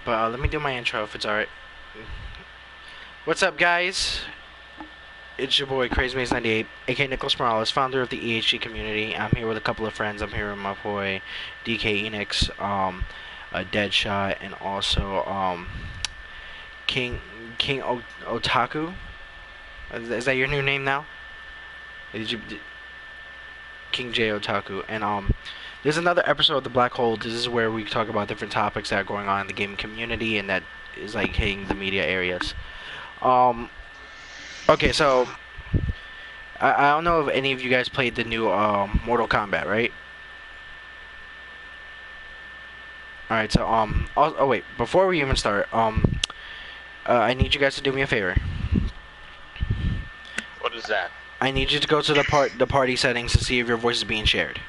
But let me do my intro if it's alright. What's up, guys? It's your boy CrazyMaze98, aka Nicholas Morales, founder of the EHG community. I'm here with a couple of friends. I'm here with my boy DK Enix, Deadshot, and also King Otaku. Is that your new name now? King J Otaku. And there's another episode of the Black Hole. This is where we talk about different topics that are going on in the gaming community and that is like hitting the media areas. Okay, so I don't know if any of you guys played the new Mortal Kombat, right? All right, so oh wait, before we even start, I need you guys to do me a favor. What is that? I need you to go to the party settings to see if your voice is being shared.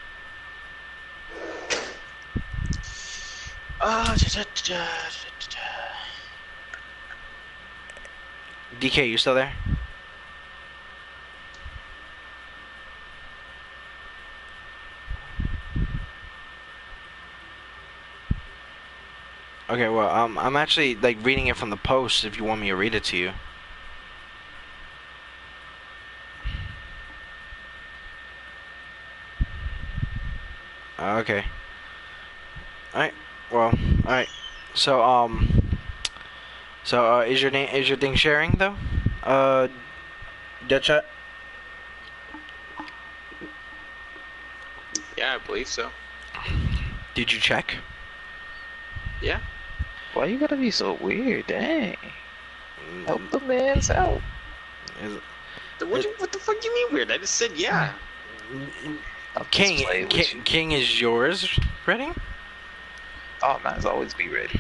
DK, you still there? Okay, well, I'm actually like reading it from the post. If you want me to read it to you. Okay. Alright. Well, alright. So, is your thing sharing though? Deadshot? Yeah, I believe so. Did you check? Yeah. Why you gotta be so weird? Dang. Help the man's out. What the fuck do you mean weird? I just said yeah. King is yours ready? Oh, mine's always be ready.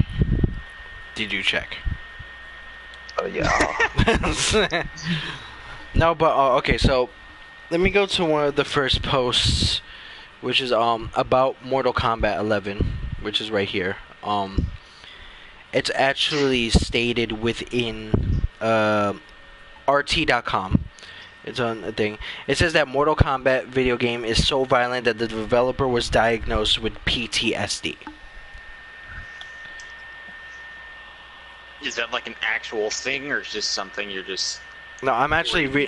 Did you check? Oh yeah. No, but okay. So let me go to one of the first posts, which is about Mortal Kombat 11, which is right here. It's actually stated within RT.com. It's on a thing. It says that Mortal Kombat video game is so violent that the developer was diagnosed with PTSD. Is that like an actual thing, or is just something you're just? No, I'm actually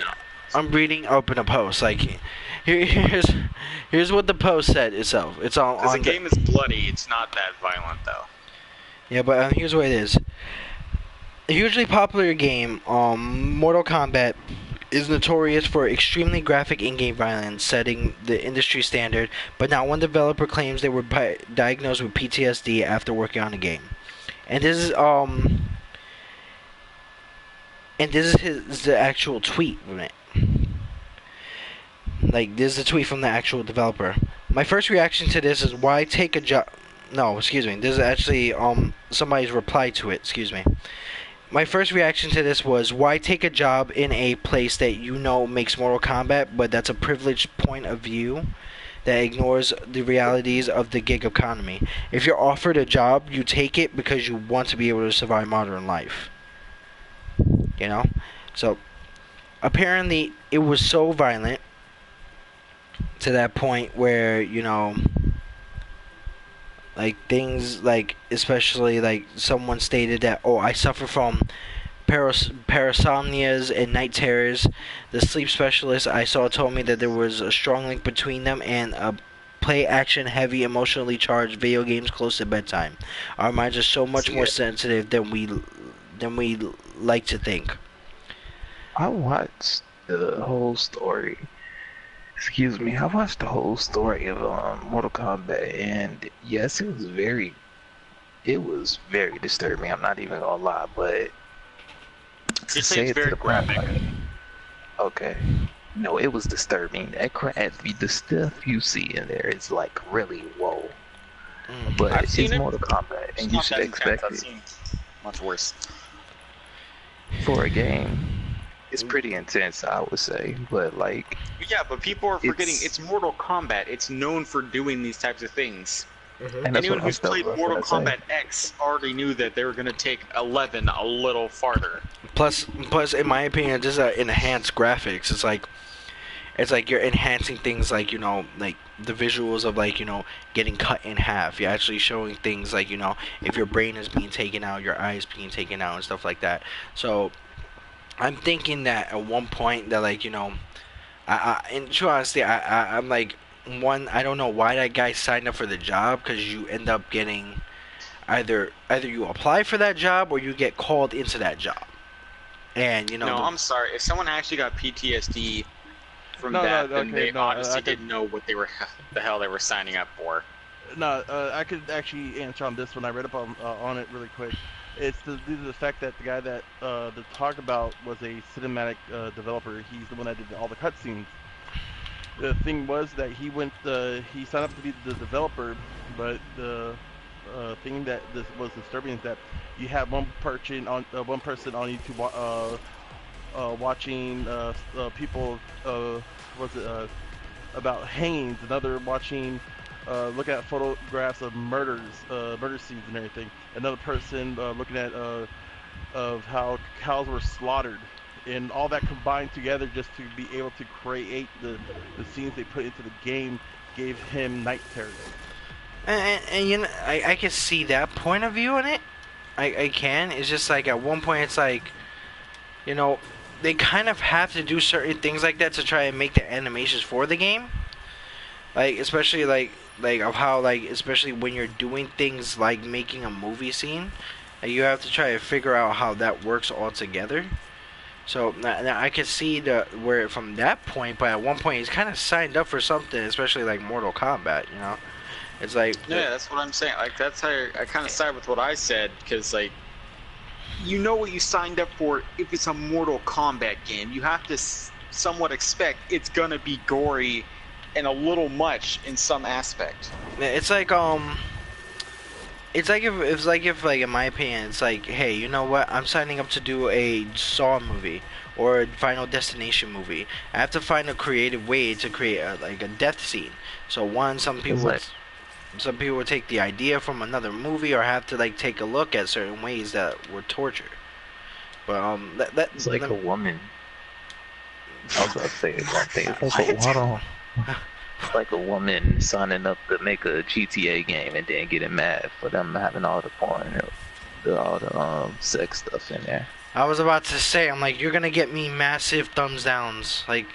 I'm reading up in a post. Like, here's what the post said itself. It's all on. Because the game is bloody. It's not that violent though. Yeah, but here's what it is. A hugely popular game, Mortal Kombat, is notorious for extremely graphic in-game violence, setting the industry standard, but not one developer claims they were diagnosed with PTSD after working on the game. And this is the actual tweet from it. Like, this is a tweet from the actual developer. My first reaction to this is, why take a job? No, excuse me. This is actually somebody's reply to it. Excuse me. My first reaction to this was, why take a job in a place that you know makes Mortal Kombat, but that's a privileged point of view that ignores the realities of the gig economy. If you're offered a job, you take it because you want to be able to survive modern life. You know? So, apparently, it was so violent to that point where, you know, like things like, especially like someone stated that, oh, I suffer from parasomnias and night terrors. The sleep specialist I saw told me that there was a strong link between them and play action heavy emotionally charged video games close to bedtime. Our minds are so much more sensitive than we like to think. I watched the whole story. Excuse me, I watched the whole story of Mortal Kombat, and yes, it was very disturbing. I'm not even gonna lie, but You say it's very graphic. Okay, no, it was disturbing. That the stuff you see in there is like really whoa. But it's Mortal Kombat, and you should expect it. Much worse For a game. It's pretty intense, I would say, but like... Yeah, but people are forgetting it's Mortal Kombat. It's known for doing these types of things. Mm-hmm. Anyone who's played Mortal Kombat X already knew that they were going to take 11 a little farther. Plus, in my opinion, this is enhanced graphics. It's like, it's like you're enhancing things like, you know, like the visuals of like, you know, getting cut in half. You're actually showing things like, you know, if your brain is being taken out, your eyes being taken out and stuff like that. So I'm thinking that at one point that like, you know, in true honesty, I'm like, one, I don't know why that guy signed up for the job, because you end up getting either you apply for that job or you get called into that job. And you know, No, I'm sorry. If someone actually got PTSD from that, then they honestly didn't know what the hell they were signing up for. No, I could actually answer on this one. I read up on it really quick. It's due to the fact that the guy that the talk about was a cinematic developer. He's the one that did all the cutscenes. The thing was that he signed up to be the developer, but the thing that this was disturbing is that you have one person on YouTube watching people about hangings, another watching look at photographs of murder scenes and everything. Another person looking at of how cows were slaughtered, and all that combined together just to be able to create the scenes they put into the game gave him night terrors. And you know, I can see that point of view in it. I can. It's just like at one point it's like, you know, they kind of have to do certain things like that to try and make the animations for the game. Like especially like of how like especially when you're doing things like making a movie scene, you have to try to figure out how that works all together. So now I can see where from that point, but at one point he's kind of signed up for something, especially like Mortal Kombat, you know. It's like yeah, that's what I'm saying. Like that's how I kind of side with what I said, because like you know what you signed up for. If it's a Mortal Kombat game, you have to somewhat expect it's gonna be gory and a little much in some aspect. It's like if in my opinion, it's like, hey, you know what? I'm signing up to do a Saw movie or a Final Destination movie. I have to find a creative way to create a death scene. So some people would take the idea from another movie, or have to like take a look at certain ways that were torture. But it's like a woman. I was about to say one thing. Hold on. It's like a woman signing up to make a GTA game and then getting mad for them having all the porn, all the sex stuff in there. I was about to say, I'm like, you're gonna get me massive thumbs downs. Like,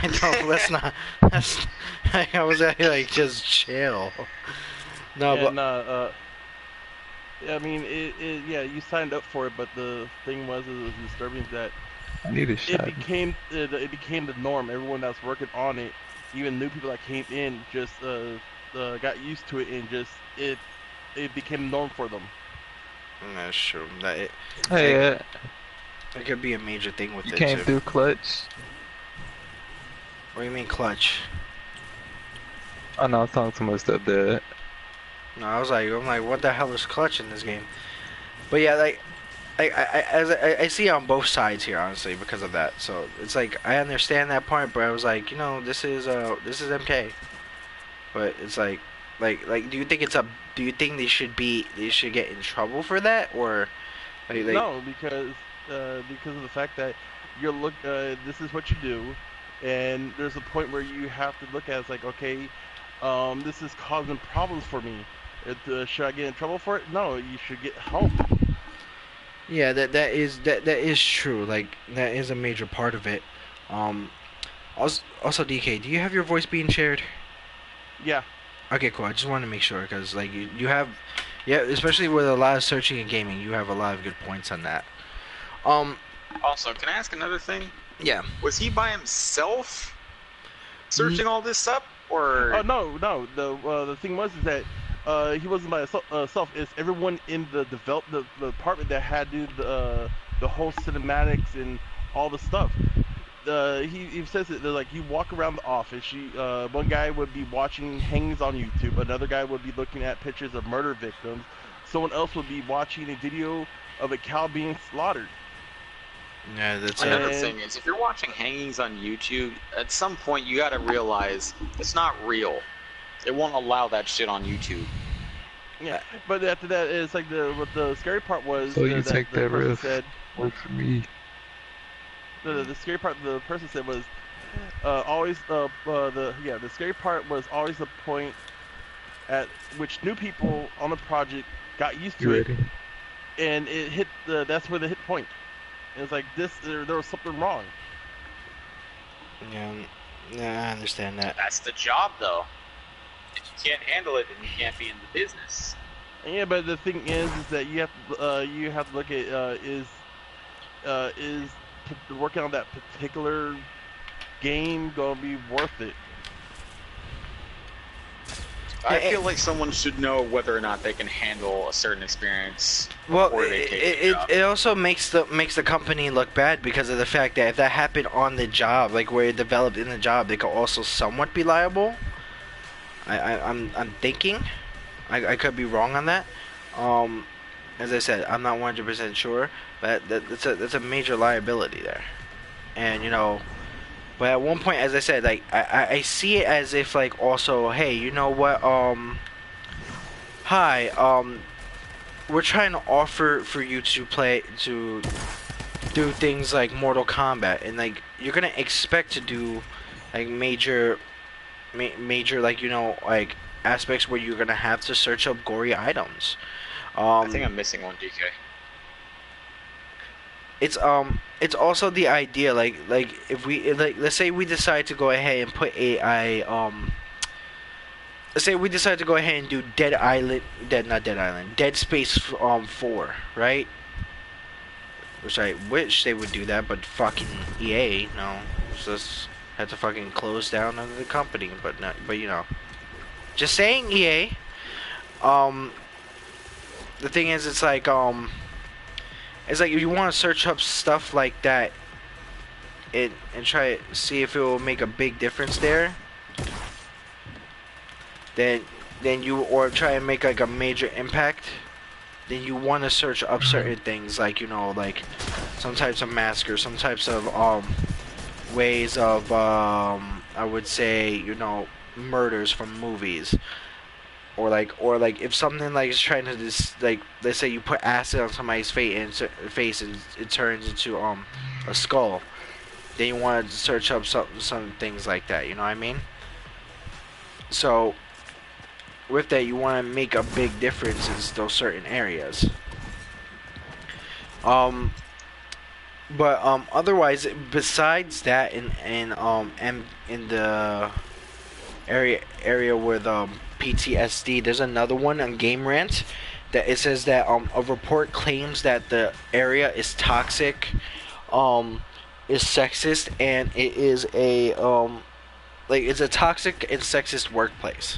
I don't. Let's not. I was like, just chill. No, yeah, but I mean, yeah, you signed up for it, but the thing was disturbing that it became the norm. Everyone that's working on it, even new people that came in, just got used to it, and just it became the norm for them. That's true. It could be a major thing with it. You can't do clutch. What do you mean clutch? Oh no, I was talking to my stepdad. No, I'm like, what the hell is clutch in this game? But yeah, like, I see it on both sides here, honestly, because of that. So it's like I understand that part, but I was like, you know, this is MK. But it's like, do you think they should get in trouble for that, or like no, because of the fact that this is what you do, and there's a point where you have to look at it, it's like, okay, this is causing problems for me. Should I get in trouble for it? No, you should get help. Yeah, that is true. Like that is a major part of it. Also, DK, do you have your voice being shared? Yeah. Okay, cool. I just wanted to make sure, because like you have, yeah, especially with a lot of searching and gaming, you have a lot of good points on that. Also, can I ask another thing? Yeah. Was he by himself searching all this up, or? Oh no. The thing was is that he wasn't by himself. It's everyone in the department that had to do the whole cinematics and all the stuff. He says that like you walk around the office. One guy would be watching hangings on YouTube. Another guy would be looking at pictures of murder victims. Someone else would be watching a video of a cow being slaughtered. Yeah, that's another thing is, if you're watching hangings on YouTube, at some point you gotta realize it's not real. They won't allow that shit on YouTube. Yeah, but after that, it's like what the scary part was. So you take that risk. Work for me. The scary part the person said was, always the scary part was always the point at which new people on the project got used to it, and it hit that's where the hit point. It was like there was something wrong. Yeah, I understand that. That's the job, though. If you can't handle it, then you can't be in the business. Yeah, but the thing is that you have to look at working on that particular game gonna be worth it? I feel like someone should know whether or not they can handle a certain experience. Well, before they take the job. it also makes the company look bad because of the fact that if that happened on the job, like where it developed in the job, they could also somewhat be liable. I'm thinking, I could be wrong on that. As I said, I'm not 100% sure, but that's a major liability there, and you know. But at one point, as I said, like I see it as if like also, hey, you know what? Hi, we're trying to offer for you to do things like Mortal Kombat, and like you're gonna expect to do like major like you know like aspects where you're gonna have to search up gory items. I think I'm missing one, DK. It's also the idea like if we like let's say we decide to go ahead and put let's say we decide to go ahead and do Dead Space 4, right? Which I wish they would do that, but fucking EA, no, just had to fucking close down the company, but not, but you know, just saying EA. The thing is, it's like if you want to search up stuff like that, and try to see if it will make a big difference there, then you or try and make like a major impact, then you want to search up certain things like you know like some types of massacres, some types of ways of I would say you know murders from movies. Or like if something like is trying to just like let's say you put acid on somebody's face and it turns into a skull, then you want to search up some things like that. You know what I mean? So with that, you want to make a big difference in those certain areas. But otherwise, besides that, in the area with PTSD, there's another one on Game Rant that it says that a report claims that the area is toxic, is sexist, and it is a like it's a toxic and sexist workplace.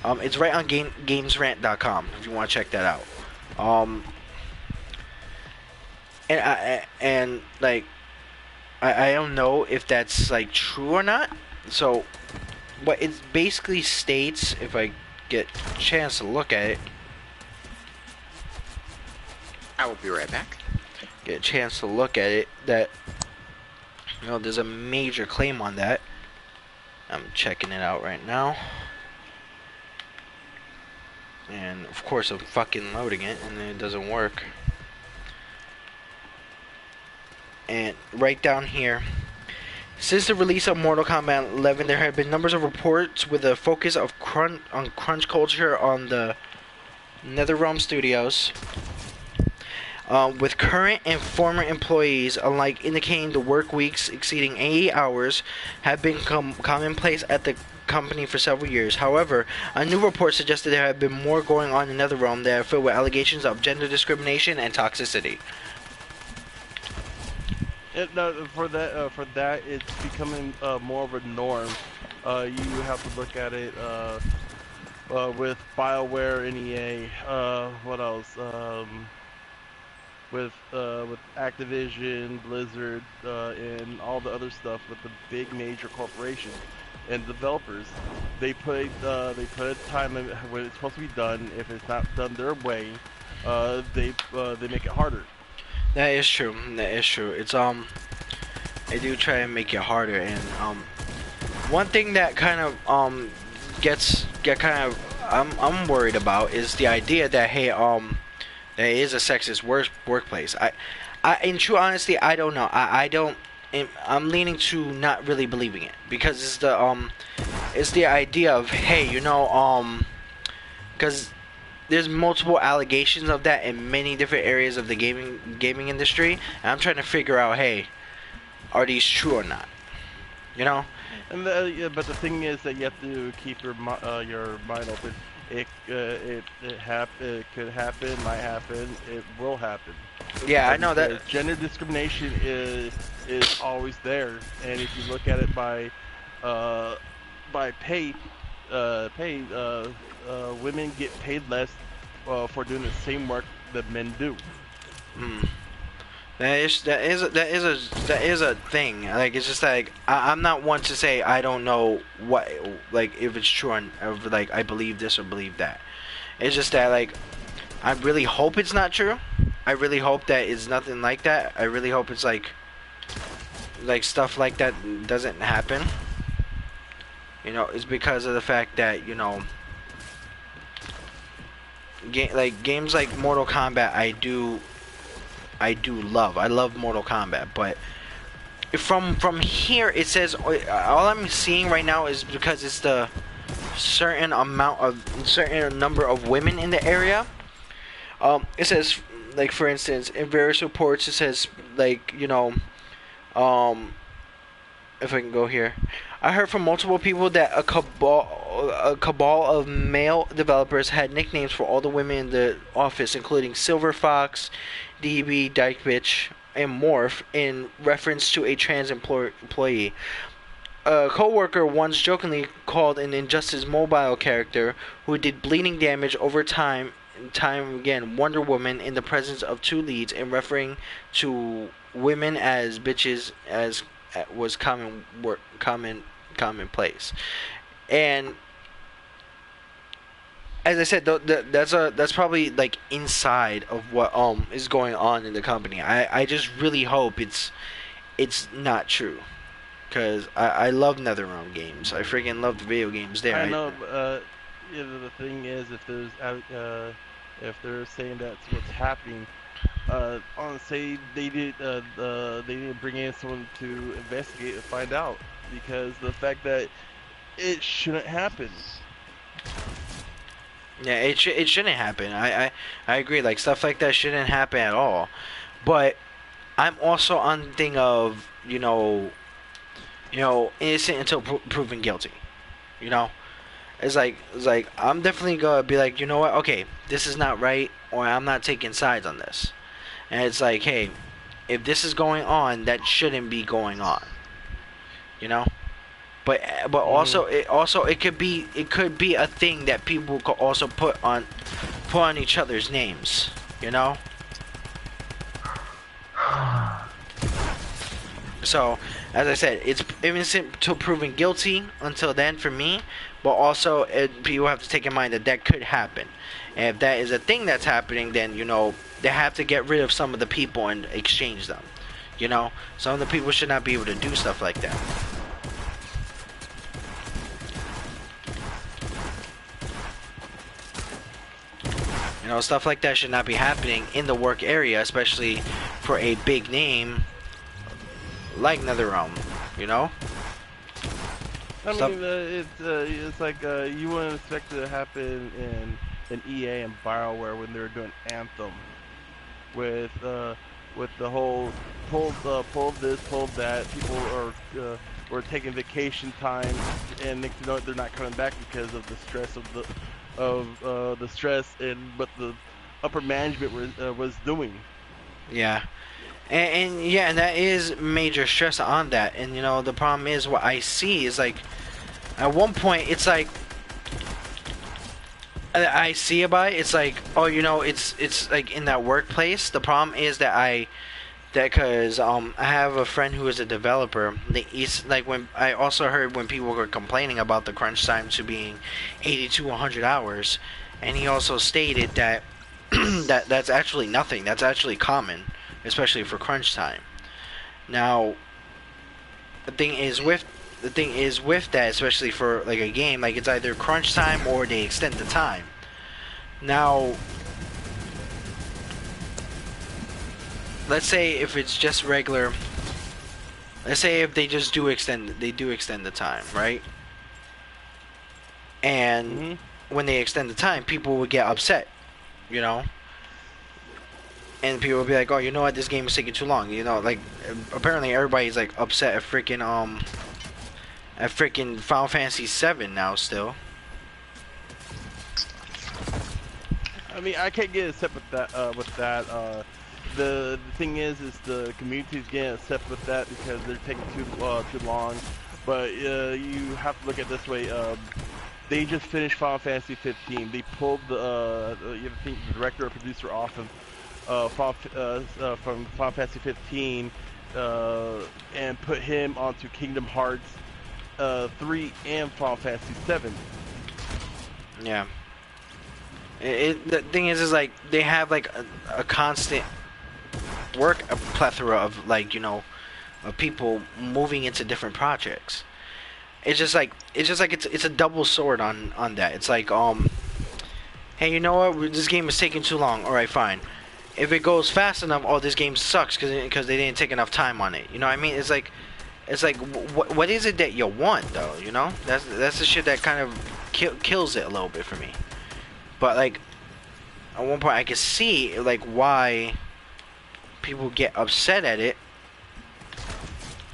It's right on gamesrant.com if you want to check that out. And I don't know if that's like true or not. So what it basically states, if I get a chance to look at it, I will be right back. Get a chance to look at it, that you know there's a major claim on that. I'm checking it out right now, and of course I'm fucking loading it and it doesn't work. And right down here, since the release of Mortal Kombat 11, there have been numbers of reports with a focus of crunch culture on the NetherRealm Studios, with current and former employees alike indicating the work weeks exceeding 80 hours have become commonplace at the company for several years. However, a new report suggested there have been more going on in NetherRealm that are filled with allegations of gender discrimination and toxicity. For that, it's becoming more of a norm. You have to look at it with BioWare and EA. What else? With Activision, Blizzard, and all the other stuff with the big major corporations and developers. They put time when it's supposed to be done. If it's not done their way, they make it harder. That is true. That is true. It's they do try and make it harder, and one thing that kind of I'm worried about is the idea that hey there is a sexist workplace. I in true honesty I don't know. I don't I'm leaning to not really believing it, because it's the idea of, hey, you know, because there's multiple allegations of that in many different areas of the gaming industry, and I'm trying to figure out, hey, are these true or not? You know? And yeah, but the thing is that you have to keep your mind open. It could happen, might happen, it will happen. Yeah, I know that. Gender discrimination is always there, and if you look at it by pay, women get paid less for doing the same work that men do. That is a thing. Like, it's just like, I'm not one to say I don't know what, like, if it's true, or like I believe this or believe that. It's just that, like, I really hope it's not true. I really hope that it's nothing like that. I really hope it's like stuff like that doesn't happen. You know, it's because of the fact that, you know, games like Mortal Kombat, I do love. I love Mortal Kombat, but from here it says all I'm seeing right now is because it's the certain number of women in the area. It says, like, for instance, in various reports it says, like, you know, if I can go here, I heard from multiple people that a cabal of male developers had nicknames for all the women in the office, including Silver Fox, DB, Dyke Bitch, and Morph, in reference to a trans employee. A co-worker once jokingly called an Injustice mobile character who did bleeding damage over time again Wonder Woman in the presence of two leads, and referring to women as bitches as was commonplace. And as I said, that's probably like inside of what is going on in the company. I just really hope it's not true, because I love NetherRealm games. I freaking love the video games there. I know. Yeah, the thing is, if they're saying that's what's happening, say they didn't bring in someone to investigate and find out, because the fact that it shouldn't happen. Yeah, it shouldn't happen. I agree. Like, stuff like that shouldn't happen at all. But I'm also on the thing of, you know, innocent until proven guilty. You know, it's like I'm definitely gonna be like, you know what? Okay, this is not right, or I'm not taking sides on this. And it's like, hey, if this is going on, that shouldn't be going on. You know. But also it could be a thing that people could also put on each other's names, you know. So, as I said, it's innocent till proven guilty until then for me. But also, people have to take in mind that could happen. And if that is a thing that's happening, then, you know, they have to get rid of some of the people and exchange them. You know, some of the people should not be able to do stuff like that. You know, stuff like that should not be happening in the work area, especially for a big name like NetherRealm, you know? I mean, it's like you wouldn't expect it to happen in EA and BioWare when they were doing Anthem, with the whole pull this, pull that. People were taking vacation time, and next you know they're not coming back because of the stress of the stress and what the upper management was doing. Yeah. And yeah, and that is major stress on that. And you know, the problem is, what I see is, like, at one point it's like I see about it, it's like, oh, you know, it's like in that workplace. The problem is that because I have a friend who is a developer. He's like, when I also heard when people were complaining about the crunch time to being 80 to 100 hours, and he also stated that that's actually nothing. That's actually common, especially for crunch time. Now, the thing is with that, especially for like a game, like, it's either crunch time or they extend the time. Now, let's say if it's just regular let's say if they just do extend the time, right? And when they extend the time, people would get upset, you know? And people would be like, oh, you know what, this game is taking too long, you know? Like, apparently everybody's like upset at freaking Final Fantasy 7 now still. I mean, I can't get upset with that. The thing is the community's getting upset with that because they're taking too long. But you have to look at it this way. They just finished Final Fantasy 15. They pulled the director or producer off of from Final Fantasy 15 and put him onto Kingdom Hearts 3 and Final Fantasy 7. Yeah. The thing is like they have like a constant a plethora of like, you know, of people moving into different projects. It's just like it's a double sword on that. It's like hey, you know what? This game is taking too long. All right, fine. If it goes fast enough, oh, this game sucks because they didn't take enough time on it. You know what I mean? It's like what is it that you want though? You know, that's the shit that kind of kills it a little bit for me. But like at one point I could see like why people get upset at it,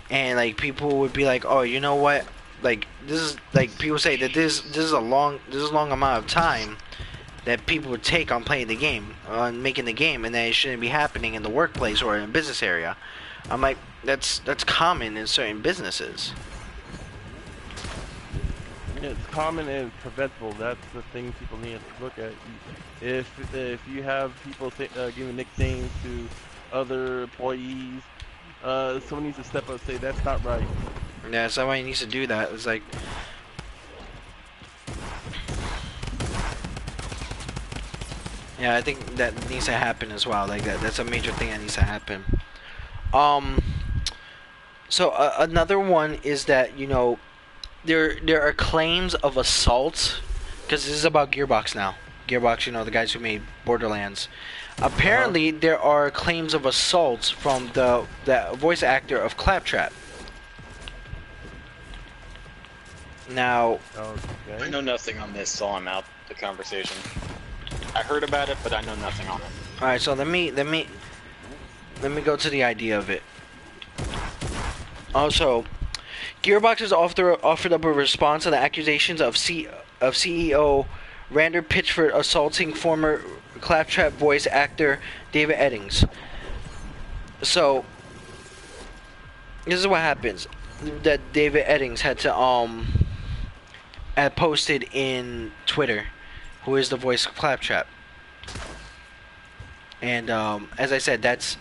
and like people would be like, oh, you know what? Like this is like people say that this is a long amount of time that people would take on playing the game, on making the game, and that it shouldn't be happening in the workplace or in a business area. I'm like, that's common in certain businesses. Yeah, it's common and preventable. That's the thing people need to look at. If you have people giving nicknames to other employees, someone needs to step up and say that's not right. Yeah, somebody needs to do that. It's like, yeah, I think that needs to happen as well. Like that's a major thing that needs to happen. So another one is that, you know, there are claims of assault, because this is about Gearbox now. Gearbox, you know, the guys who made Borderlands. Apparently, there are claims of assaults from the voice actor of Claptrap. Now, I know nothing on this, so I'm out the conversation. I heard about it, but I know nothing on it. All right, so let me go to the idea of it. Also, Gearbox has offered up a response to the accusations of CEO Rander Pitchford assaulting former Claptrap voice actor David Eddings. So, this is what happens. That David Eddings had posted in Twitter, who is the voice of Claptrap. And as I said, that's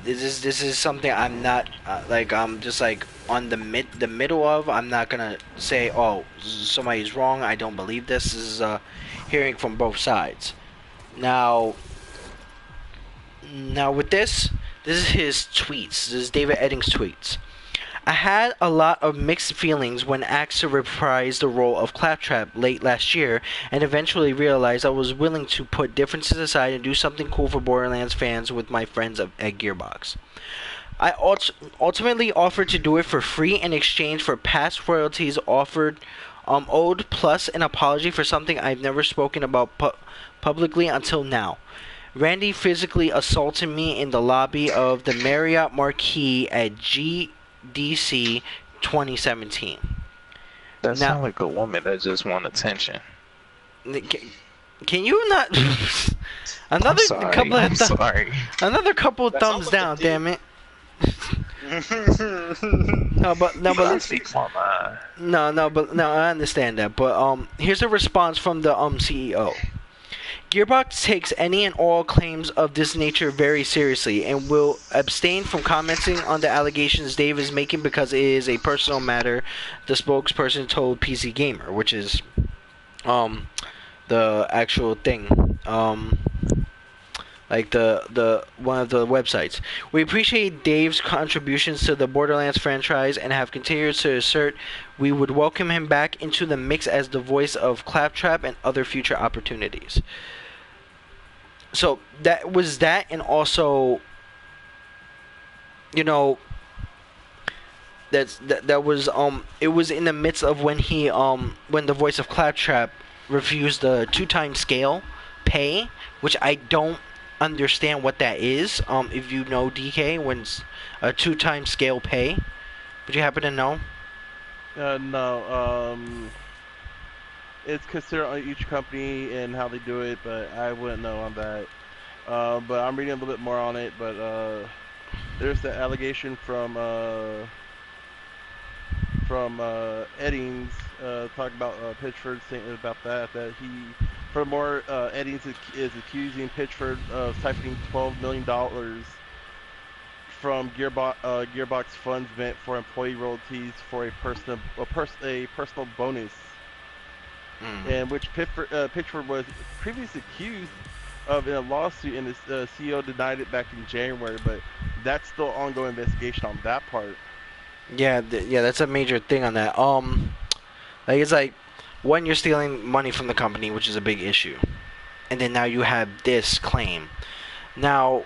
this is something I'm not I'm just like on the middle of. I'm not gonna say, oh, somebody's wrong, I don't believe this. This is hearing from both sides. Now with this is his tweets. This is David Eddings' tweets. I had a lot of mixed feelings when asked to reprise the role of Claptrap late last year, and eventually realized I was willing to put differences aside and do something cool for Borderlands fans with my friends at Gearbox. I ultimately offered to do it for free in exchange for past royalties owed, plus an apology for something I've never spoken about publicly until now. Randy physically assaulted me in the lobby of the Marriott Marquis at GDC 2017. That sounds like a woman that just want attention. Can you not? Another couple of sorry. Another couple of thumbs down, damn it. but I understand that. But here's a response from the CEO. Gearbox takes any and all claims of this nature very seriously and will abstain from commenting on the allegations Dave is making because it is a personal matter, the spokesperson told PC Gamer, which is the actual thing. Like the one of the websites. We appreciate Dave's contributions to the Borderlands franchise and have continued to assert we would welcome him back into the mix as the voice of Claptrap and other future opportunities. So that was that, and also, you know, that was it was in the midst of when when the voice of Claptrap refused the 2-time scale pay, which I don't understand what that is. If you know, DK, when it's a 2-time scale pay, would you happen to know? No. It's considered on each company and how they do it, but I wouldn't know on that. But I'm reading a little bit more on it. But there's the allegation from Eddings talking about Pitchford saying about that he, furthermore, Eddings is accusing Pitchford of siphoning $12 million from Gearbox funds meant for employee royalties for a personal bonus. And which Pitchford was previously accused of in a lawsuit, and the CEO denied it back in January, but that's still ongoing investigation on that part. Yeah, that's a major thing on that. Like, it's like, when you're stealing money from the company, which is a big issue, and then now you have this claim. Now,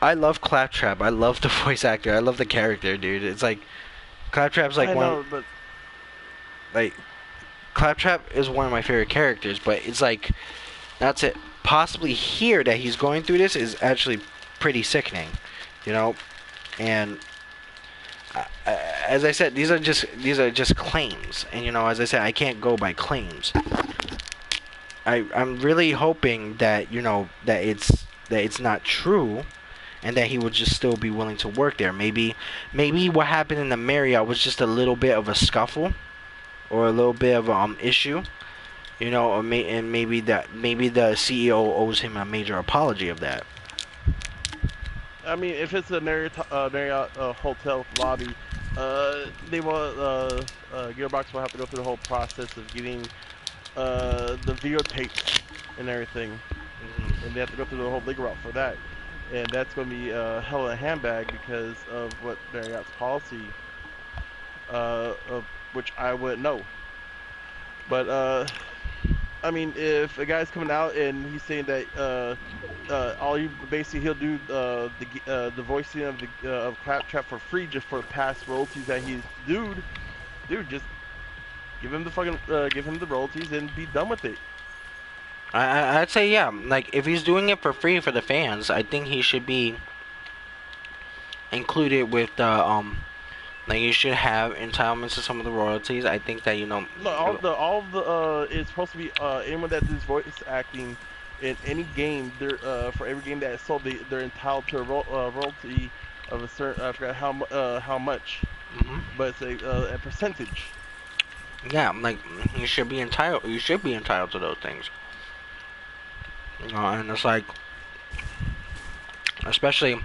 I love Claptrap. I love the voice actor. I love the character, dude. It's like, Claptrap's like Claptrap is one of my favorite characters, but it's like, that's it. Possibly hear that he's going through this is actually pretty sickening, you know. And as I said, these are just claims, and you know, as I said, I can't go by claims. I'm really hoping that, you know, that it's not true, and that he would just still be willing to work there. Maybe what happened in the Marriott was just a little bit of a scuffle, or a little bit of issue, you know, and maybe the CEO owes him a major apology of that. I mean, if it's a Marriott hotel lobby, they will Gearbox will have to go through the whole process of getting the videotapes and everything, and they have to go through the whole legal route for that, and that's going to be a hell of a handbag because of what Marriott's policy, of which I wouldn't know. But I mean, if a guy's coming out and he's saying that he'll do the voicing of Claptrap for free just for past royalties that he's dude, just give him the royalties and be done with it. I'd say, yeah, like, if he's doing it for free for the fans, I think he should be included with the like, you should have entitlements to some of the royalties. I think that, you know, all the it's supposed to be anyone that does voice acting in any game, they're for every game that is sold, they're entitled to a royalty of a certain, I forgot how much, but it's a percentage. Yeah, like, you should be entitled to those things. And it's like, especially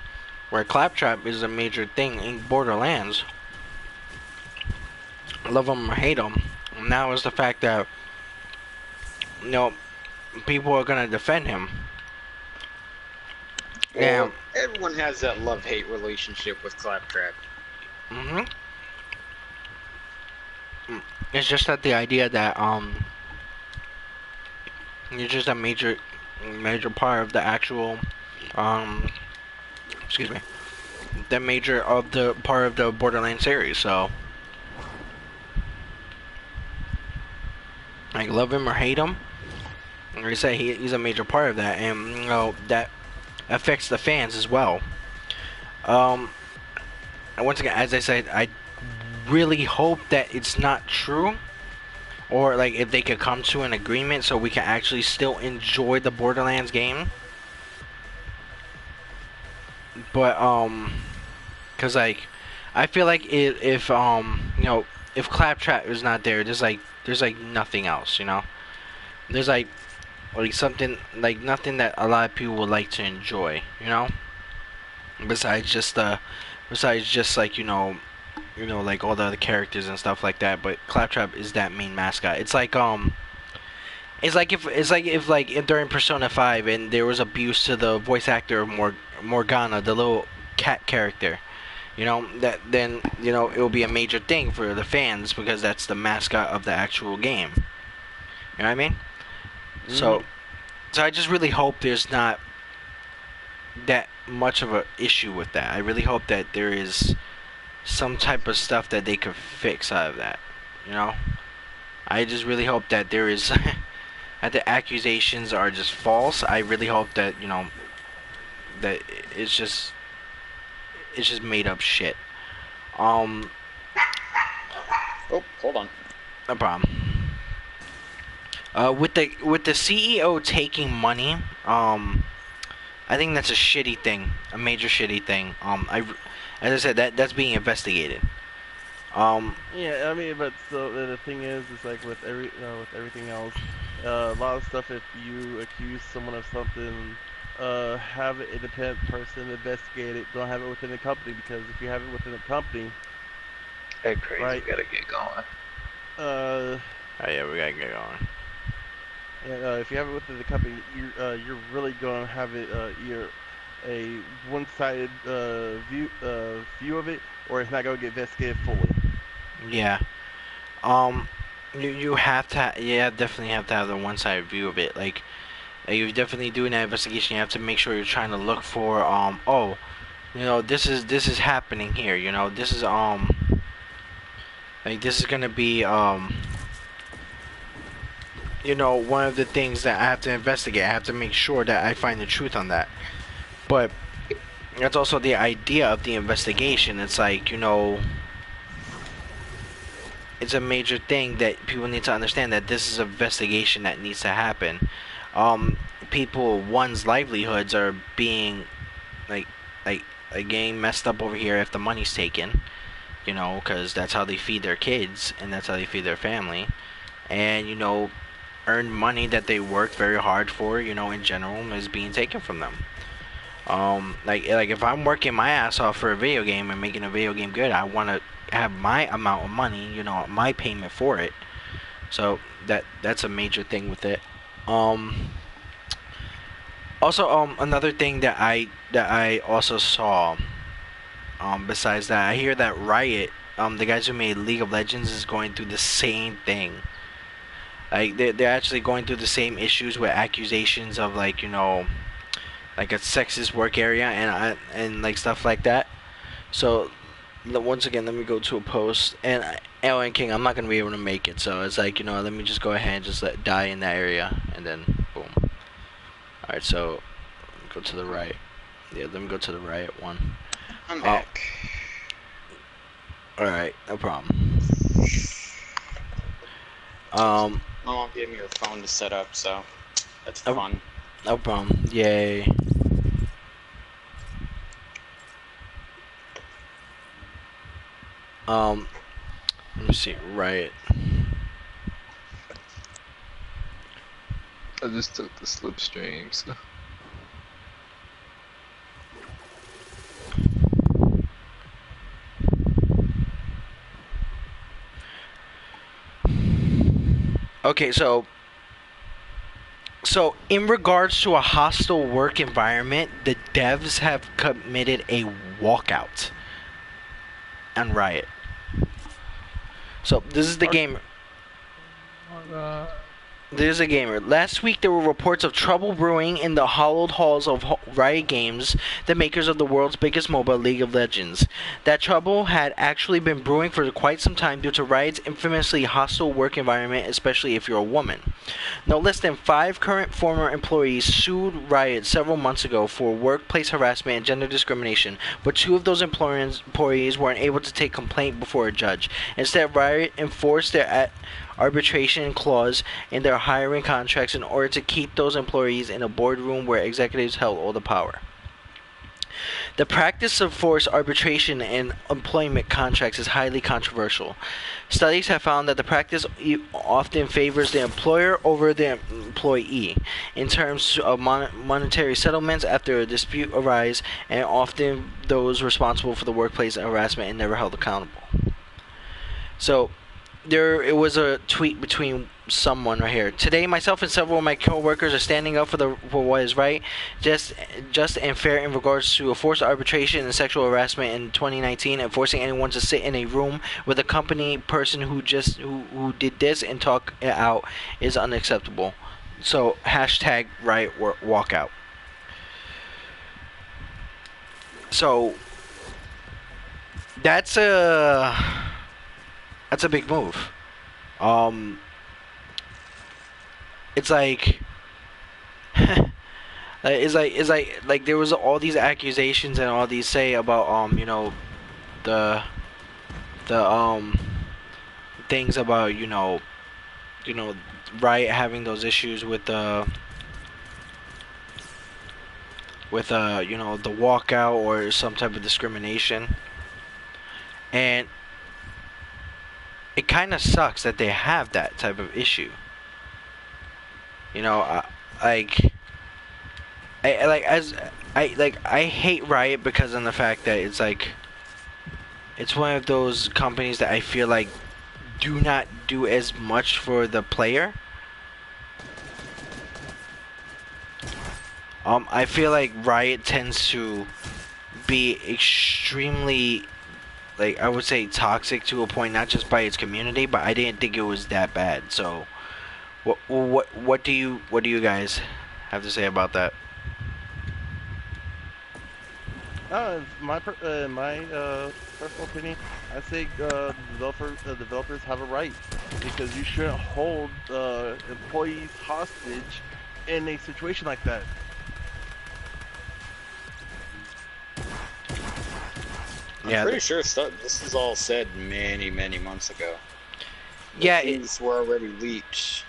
where Claptrap is a major thing in Borderlands. Love him or hate him, now is the fact that, you know, people are gonna defend him. Well, everyone has that love-hate relationship with Claptrap. It's just that the idea that you're just a major part of the actual part of the Borderlands series, so, like, love him or hate him, like I say, he's a major part of that, and, you know, that affects the fans as well. And once again, as I said, I really hope that it's not true, or, like, if they could come to an agreement so we can actually still enjoy the Borderlands game. But cause, like, I feel like if you know, if Claptrap is not there, there's like nothing else, you know. There's like something, like, nothing that a lot of people would like to enjoy, you know. Besides just like, you know, like, all the other characters and stuff like that. But Claptrap is that main mascot. It's like if during Persona 5 and there was abuse to the voice actor of Morgana, the little cat character, you know, that then, you know, it will be a major thing for the fans because that's the mascot of the actual game. You know what I mean? So I just really hope there's not that much of an issue with that. I really hope that there is some type of stuff that they could fix out of that. You know, I just really hope that there is that the accusations are just false. I really hope that that it's just made up shit. Oh, hold on. No problem. With the CEO taking money, I think that's a shitty thing, a major shitty thing. As I said, that's being investigated. Yeah, I mean, but so the thing is like with everything else, a lot of stuff. If you accuse someone of something, have an independent person investigate it. Don't have it within the company, because if you have it within the company, Hey, crazy, right? we gotta get going. Oh yeah, we gotta get going. If you have it within the company, you're really gonna have it either a one-sided view of it, or it's not gonna get investigated fully. Yeah. You have to definitely have to have the one-sided view of it. Like you definitely doing that investigation, you have to make sure you're trying to look for oh, this is happening here. This is like this is gonna be one of the things that I have to investigate. I have to make sure that I find the truth on that. But that's also the idea of the investigation. It's like, it's a major thing that people need to understand, that this is an investigation that needs to happen. One's livelihoods are being like getting messed up over here if the money's taken, because that's how they feed their kids and that's how they feed their family. And earn money that they work very hard for, in general, is being taken from them. Like if I'm working my ass off for a video game and making a video game good, I want to have my amount of money, my payment for it. So that's a major thing with it. Also, another thing that I also saw, besides that, I hear that Riot, the guys who made League of Legends, is going through the same thing. Like they're actually going through the same issues with accusations of like a sexist work area and like stuff like that. So once again, let me go to a post, and Alan King, I'm not gonna be able to make it, so it's like let me just go ahead and just let die in that area, and then boom. All right, so go to the right. Yeah, let me go to the Riot one. I'm back. All right, no problem. My mom gave me her phone to set up, so that's fun. No problem. Yay. Let me see. Riot. I just took the slipstreams. Okay, so in regards to a hostile work environment, the devs have committed a walkout on Riot. So this is the gamer. There's a gamer. Last week there were reports of trouble brewing in the hallowed halls of Riot Games, the makers of the world's biggest MOBA, League of Legends. That trouble had actually been brewing for quite some time due to Riot's infamously hostile work environment, especially if you're a woman. No less than 5 current former employees sued Riot several months ago for workplace harassment and gender discrimination, but 2 of those employees weren't able to take complaint before a judge. Instead, Riot enforced their arbitration clause in their hiring contracts in order to keep those employees in a boardroom where executives held all the power. The practice of forced arbitration in employment contracts is highly controversial. Studies have found that the practice often favors the employer over the employee in terms of monetary settlements after a dispute arises, and often those responsible for the workplace harassment are never held accountable. So it was a tweet between someone right here. Today, myself and several of my co-workers are standing up for what is right, just and fair in regards to forced arbitration and sexual harassment in 2019, and forcing anyone to sit in a room with a company person who did this and talk it out is unacceptable. So hashtag Riot walkout. So that's a big move. It's like it's like there was all these accusations and all these say about the the things about Riot having those issues with the the walkout or some type of discrimination, and it kind of sucks that they have that type of issue. Like I hate Riot because of the fact that it's one of those companies that I feel like do not do as much for the player. I feel like Riot tends to be extremely, I would say, toxic to a point, not just by its community, but I didn't think it was that bad. So, what do you guys have to say about that? My personal opinion, I say developers have a right, because you shouldn't hold employees hostage in a situation like that. I'm pretty sure this is all said many months ago. Yeah, things were already leaked.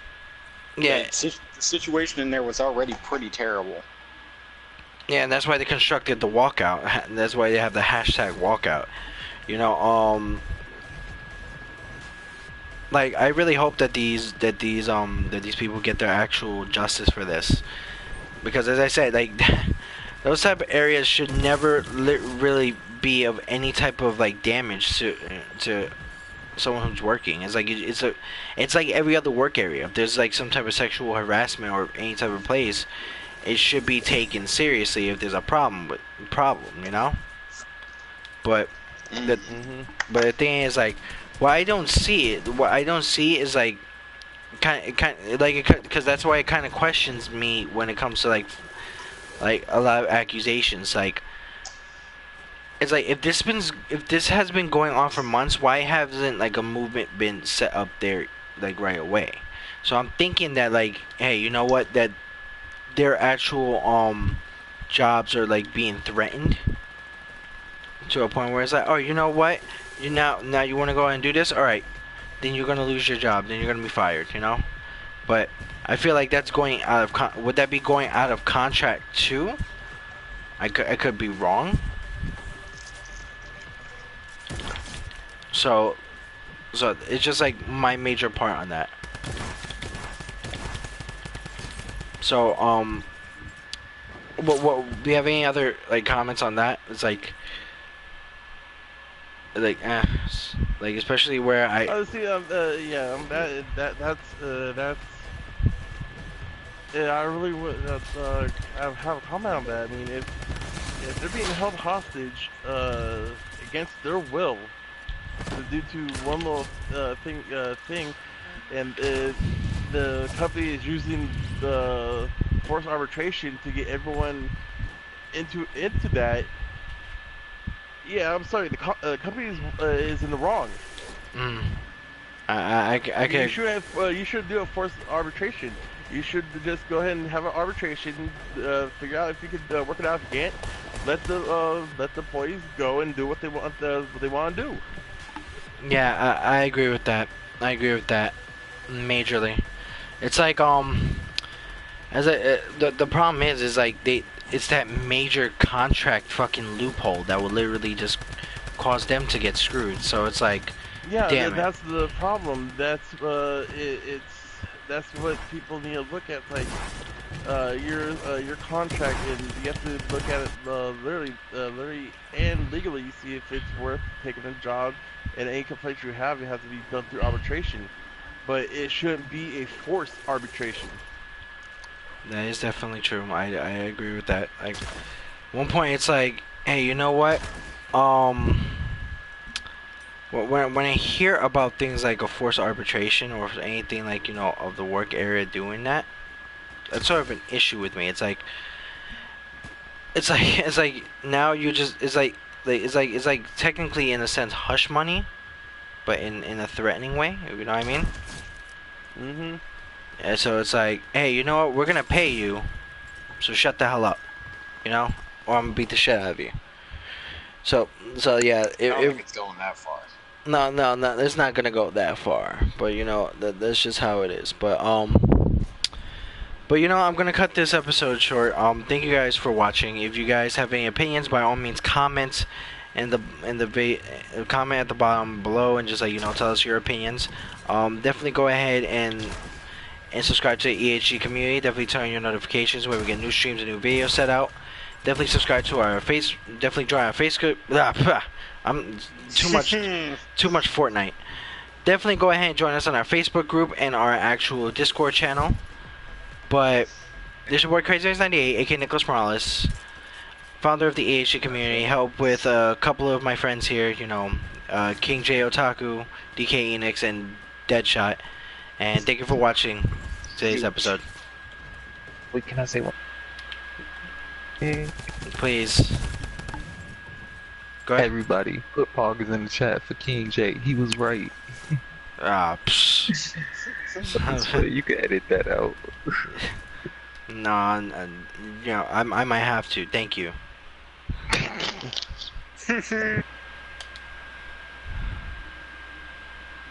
Yeah, the situation in there was already pretty terrible. Yeah, and that's why they constructed the walkout. That's why they have the hashtag walkout. I really hope that these people get their actual justice for this, because as I said, those type of areas should never really be of any type of damage to someone who's working. It's like every other work area. If there's some type of sexual harassment or any type of place, it should be taken seriously if there's a problem. But the thing is, what I don't see is because that's why it kind of questions me when it comes to a lot of accusations. It's if this has been going on for months, why hasn't a movement been set up there right away? So I'm thinking that hey, you know what, that their actual jobs are being threatened to a point where it's oh, you know what, now you want to go and do this, all right, then you're gonna lose your job, then you're gonna be fired, But I feel like that's going out of would that be going out of contract too? I could be wrong. So it's just my major part on that. So what do you have any other comments on that? It's especially where I that's yeah, I really would have a comment on that. I mean, if they're being held hostage against their will due to one little thing, and the company is using the forced arbitration to get everyone into that. Yeah, I'm sorry. The company is in the wrong. I can. You should do a forced arbitration. You should just go ahead and have an arbitration. Figure out if you could work it out. If you can't, let the employees go and do what they want to do. Yeah, I agree with that. I agree with that majorly. It's the problem is it's that major contract fucking loophole that will literally just cause them to get screwed. So it's yeah, damn that's the problem. That's that's what people need to look at. Your contract, and you have to look at it literally and legally. See if it's worth taking a job, and any complaints you have, it has to be done through arbitration. But it shouldn't be a forced arbitration. That is definitely true. I agree with that. One point it's hey, you know what? When I hear about things like a forced arbitration or anything of the work area doing that, that's sort of an issue with me. It's now you just it's like technically in a sense hush money, but in a threatening way. You know what I mean? Mm-hmm. And so it's like, hey, you know what? We're gonna pay you, so shut the hell up, you know, or I'm gonna beat the shit out of you. So yeah, I don't think it's going that far. no, it's not gonna go that far. But you know, that's just how it is. But you know, I'm gonna cut this episode short. Thank you guys for watching. If you guys have any opinions, by all means, comment comment at the bottom below, and just like, you know, tell us your opinions. Definitely go ahead and subscribe to the EHG community. Definitely turn on your notifications when we get new streams and new videos set out. Definitely subscribe to our definitely join our Facebook. I'm too much Fortnite. Definitely go ahead and join us on our Facebook group and our actual Discord channel. But this is your boy Crazy98, aka Nicholas Morales, founder of the EHG community. Help with a couple of my friends here, you know, King J Otaku, DK Enix, and Deadshot. And thank you for watching today's episode. Wait, can I say one? Please. Go ahead. Everybody, put poggers in the chat for King J. He was right. You can edit that out. No, you know, I might have to. Thank you.